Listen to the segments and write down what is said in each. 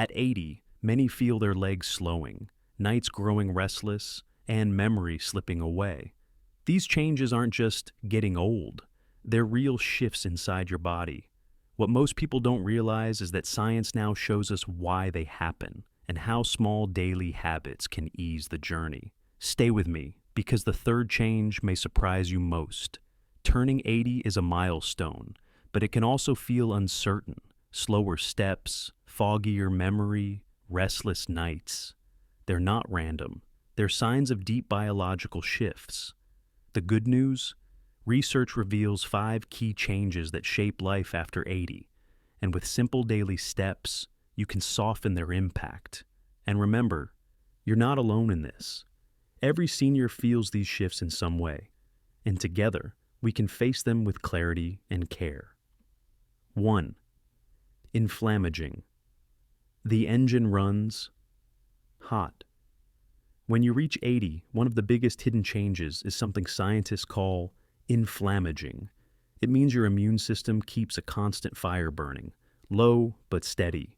At 80, many feel their legs slowing, nights growing restless, and memory slipping away. These changes aren't just getting old, they're real shifts inside your body. What most people don't realize is that science now shows us why they happen and how small daily habits can ease the journey. Stay with me, because the third change may surprise you most. Turning 80 is a milestone, but it can also feel uncertain. Slower steps, foggier memory, restless nights. They're not random. They're signs of deep biological shifts. The good news? Research reveals 5 key changes that shape life after 80, and with simple daily steps, you can soften their impact. And remember, you're not alone in this. Every senior feels these shifts in some way, and together, we can face them with clarity and care. 1. Inflammaging. The engine runs hot. When you reach 80, one of the biggest hidden changes is something scientists call inflammaging. It means your immune system keeps a constant fire burning, low but steady.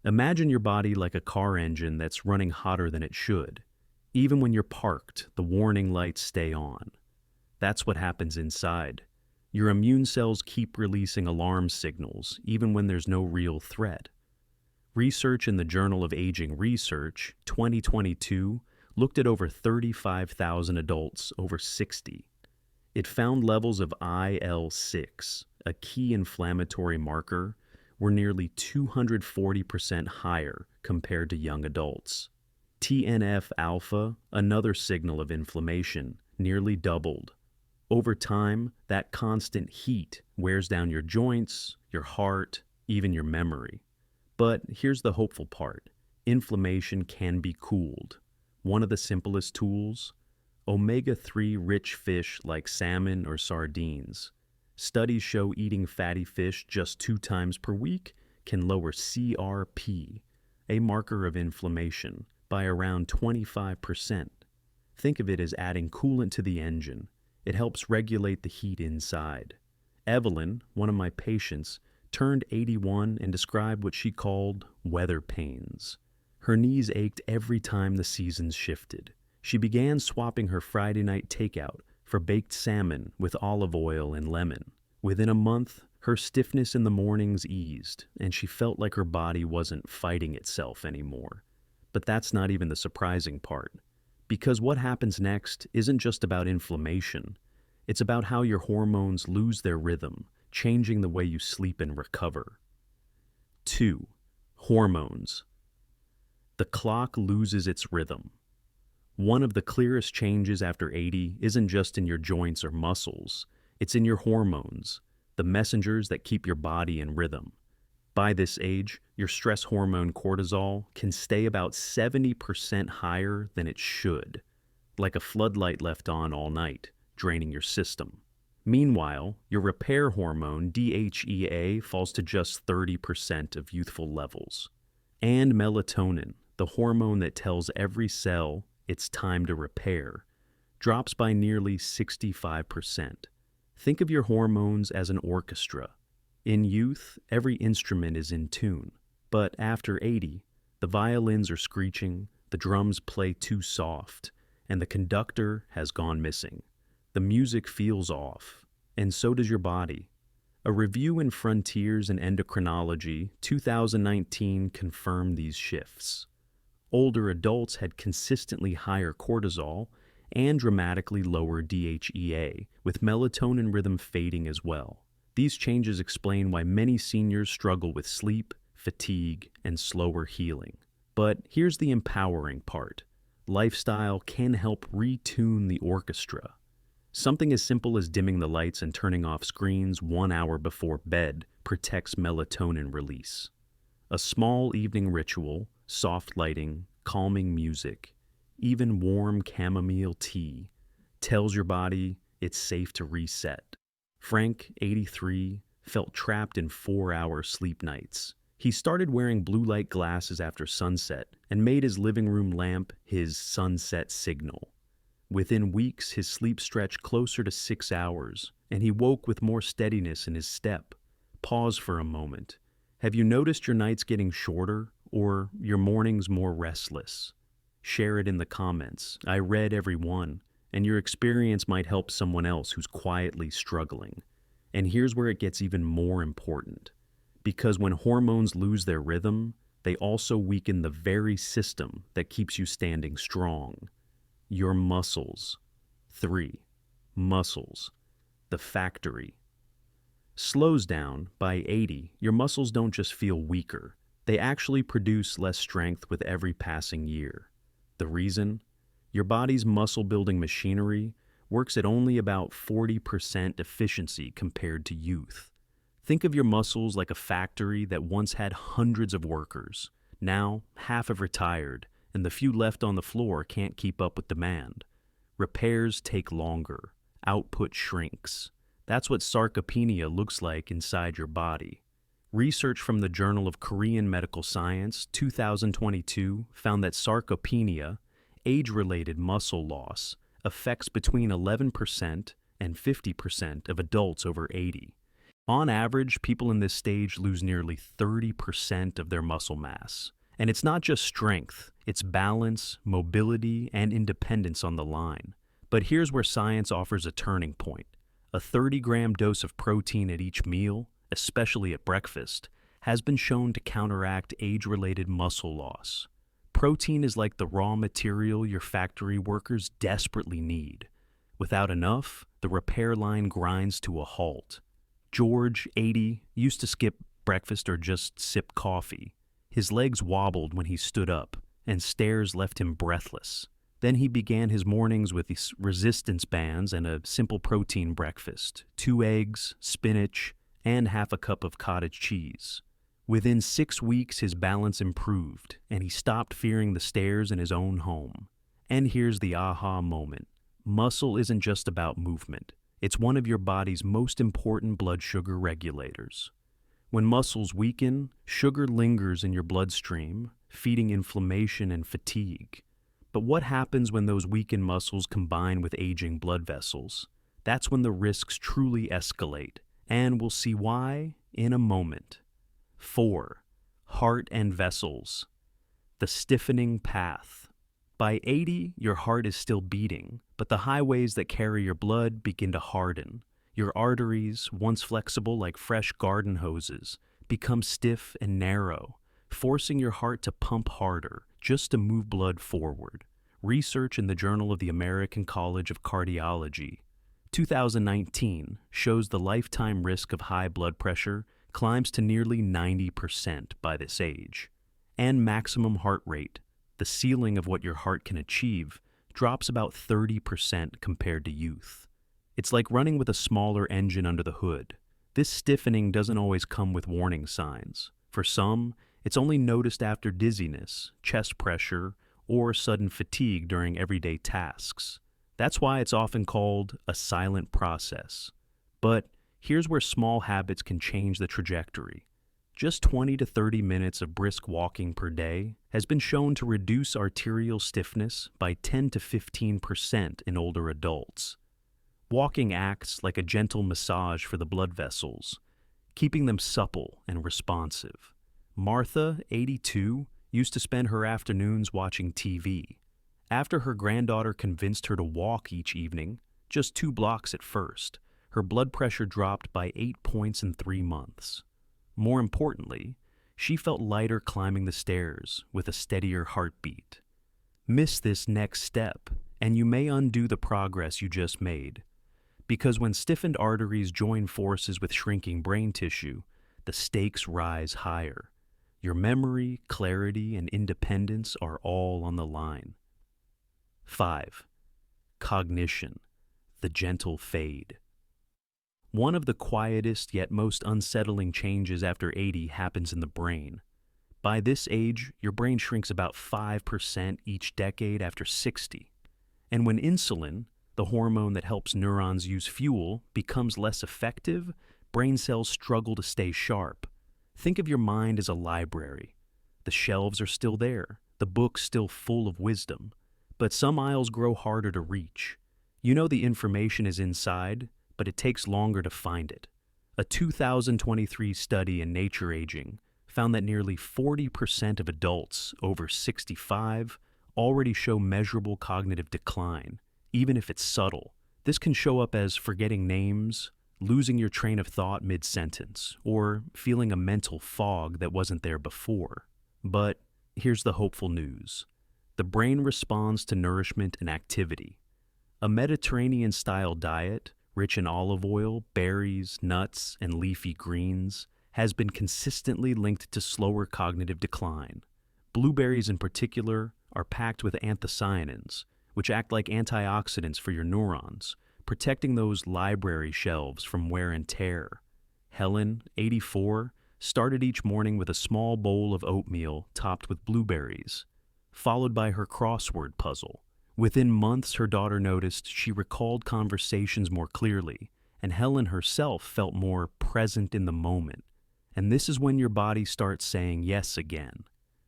Imagine your body like a car engine that's running hotter than it should. Even when you're parked, the warning lights stay on. That's what happens inside. Your immune cells keep releasing alarm signals, even when there's no real threat. Research in the Journal of Aging Research, 2022, looked at over 35,000 adults over 60. It found levels of IL-6, a key inflammatory marker, were nearly 240% higher compared to young adults. TNF-alpha, another signal of inflammation, nearly doubled. Over time, that constant heat wears down your joints, your heart, even your memory. But here's the hopeful part. Inflammation can be cooled. One of the simplest tools? Omega-3 rich fish like salmon or sardines. Studies show eating fatty fish just 2 times per week can lower CRP, a marker of inflammation, by around 25%. Think of it as adding coolant to the engine. It helps regulate the heat inside. Evelyn, one of my patients, turned 81 and described what she called weather pains. Her knees ached every time the seasons shifted. She began swapping her Friday night takeout for baked salmon with olive oil and lemon. Within a month, her stiffness in the mornings eased, and she felt like her body wasn't fighting itself anymore. But that's not even the surprising part. Because what happens next isn't just about inflammation. It's about how your hormones lose their rhythm, changing the way you sleep and recover. 2. Hormones. The clock loses its rhythm. One of the clearest changes after 80 isn't just in your joints or muscles, it's in your hormones, the messengers that keep your body in rhythm. By this age, your stress hormone cortisol can stay about 70% higher than it should, like a floodlight left on all night, draining your system. Meanwhile, your repair hormone, DHEA, falls to just 30% of youthful levels. And melatonin, the hormone that tells every cell it's time to repair, drops by nearly 65%. Think of your hormones as an orchestra. In youth, every instrument is in tune. But after 80, the violins are screeching, the drums play too soft, and the conductor has gone missing. The music feels off, and so does your body. A review in Frontiers in Endocrinology 2019 confirmed these shifts. Older adults had consistently higher cortisol and dramatically lower DHEA, with melatonin rhythm fading as well. These changes explain why many seniors struggle with sleep, fatigue, and slower healing. But here's the empowering part. Lifestyle can help retune the orchestra. Something as simple as dimming the lights and turning off screens 1 hour before bed protects melatonin release. A small evening ritual, soft lighting, calming music, even warm chamomile tea, tells your body it's safe to reset. Frank, 83, felt trapped in 4-hour sleep nights. He started wearing blue light glasses after sunset and made his living room lamp his sunset signal. Within weeks, his sleep stretched closer to 6 hours, and he woke with more steadiness in his step. Pause for a moment. Have you noticed your nights getting shorter or your mornings more restless? Share it in the comments. I read every one, and your experience might help someone else who's quietly struggling. And here's where it gets even more important. Because when hormones lose their rhythm, they also weaken the very system that keeps you standing strong. Your muscles. 3. Muscles. The factory. Slows down by 80, your muscles don't just feel weaker. They actually produce less strength with every passing year. The reason? Your body's muscle-building machinery works at only about 40% efficiency compared to youth. Think of your muscles like a factory that once had hundreds of workers. Now, half have retired, and the few left on the floor can't keep up with demand. Repairs take longer. Output shrinks. That's what sarcopenia looks like inside your body. Research from the Journal of Korean Medical Science, 2022, found that sarcopenia, age-related muscle loss, affects between 11% and 50% of adults over 80. On average, people in this stage lose nearly 30% of their muscle mass. And it's not just strength, it's balance, mobility, and independence on the line. But here's where science offers a turning point. A 30-gram dose of protein at each meal, especially at breakfast, has been shown to counteract age-related muscle loss. Protein is like the raw material your factory workers desperately need. Without enough, the repair line grinds to a halt. George, 80, used to skip breakfast or just sip coffee. His legs wobbled when he stood up, and stairs left him breathless. Then he began his mornings with these resistance bands and a simple protein breakfast, 2 eggs, spinach, and half a cup of cottage cheese. Within 6 weeks, his balance improved, and he stopped fearing the stairs in his own home. And here's the aha moment. Muscle isn't just about movement. It's one of your body's most important blood sugar regulators. When muscles weaken, sugar lingers in your bloodstream, feeding inflammation and fatigue. But what happens when those weakened muscles combine with aging blood vessels? That's when the risks truly escalate, and we'll see why in a moment. 4. Heart and vessels. The stiffening path. By 80, your heart is still beating, but the highways that carry your blood begin to harden. Your arteries, once flexible like fresh garden hoses, become stiff and narrow, forcing your heart to pump harder just to move blood forward. Research in the Journal of the American College of Cardiology, 2019, shows the lifetime risk of high blood pressure climbs to nearly 90% by this age. And maximum heart rate, the ceiling of what your heart can achieve, drops about 30% compared to youth. It's like running with a smaller engine under the hood. This stiffening doesn't always come with warning signs. For some, it's only noticed after dizziness, chest pressure, or sudden fatigue during everyday tasks. That's why it's often called a silent process. But here's where small habits can change the trajectory. Just 20 to 30 minutes of brisk walking per day has been shown to reduce arterial stiffness by 10 to 15% in older adults. Walking acts like a gentle massage for the blood vessels, keeping them supple and responsive. Martha, 82, used to spend her afternoons watching TV. After her granddaughter convinced her to walk each evening, just 2 blocks at first, her blood pressure dropped by 8 points in 3 months. More importantly, she felt lighter climbing the stairs with a steadier heartbeat. Miss this next step, and you may undo the progress you just made. Because when stiffened arteries join forces with shrinking brain tissue, the stakes rise higher. Your memory, clarity, and independence are all on the line. 5. Cognition, the gentle fade. One of the quietest yet most unsettling changes after 80 happens in the brain. By this age, your brain shrinks about 5% each decade after 60. And when insulin, the hormone that helps neurons use fuel, becomes less effective, brain cells struggle to stay sharp. Think of your mind as a library. The shelves are still there, the books still full of wisdom, but some aisles grow harder to reach. You know the information is inside, but it takes longer to find it. A 2023 study in Nature Aging found that nearly 40% of adults over 65 already show measurable cognitive decline, even if it's subtle. This can show up as forgetting names, losing your train of thought mid-sentence, or feeling a mental fog that wasn't there before. But here's the hopeful news. The brain responds to nourishment and activity. A Mediterranean-style diet, rich in olive oil, berries, nuts, and leafy greens, has been consistently linked to slower cognitive decline. Blueberries in particular are packed with anthocyanins, which act like antioxidants for your neurons, protecting those library shelves from wear and tear. Helen, 84, started each morning with a small bowl of oatmeal topped with blueberries, followed by her crossword puzzle. Within months, her daughter noticed she recalled conversations more clearly, and Helen herself felt more present in the moment. And this is when your body starts saying yes again.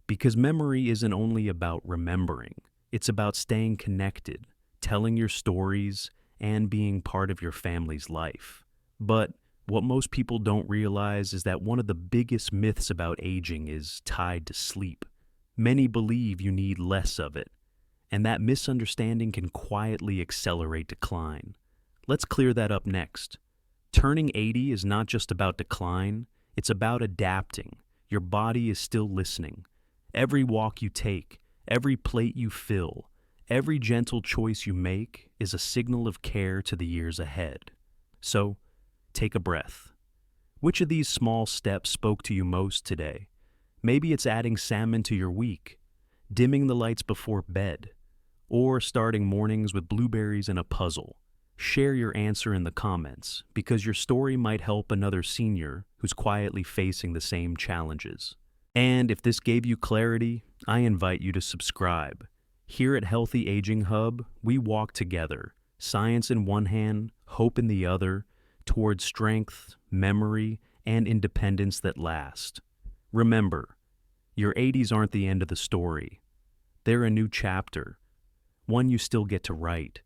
Because memory isn't only about remembering, it's about staying connected, telling your stories, and being part of your family's life. But what most people don't realize is that one of the biggest myths about aging is tied to sleep. Many believe you need less of it, and that misunderstanding can quietly accelerate decline. Let's clear that up next. Turning 80 is not just about decline, it's about adapting. Your body is still listening. Every walk you take, every plate you fill, every gentle choice you make is a signal of care to the years ahead. So, take a breath. Which of these small steps spoke to you most today? Maybe it's adding salmon to your week, dimming the lights before bed, or starting mornings with blueberries and a puzzle. Share your answer in the comments, because your story might help another senior who's quietly facing the same challenges. And if this gave you clarity, I invite you to subscribe. Here at Healthy Aging Hub, we walk together, science in one hand, hope in the other, towards strength, memory, and independence that last. Remember, your 80s aren't the end of the story. They're a new chapter, one you still get to write.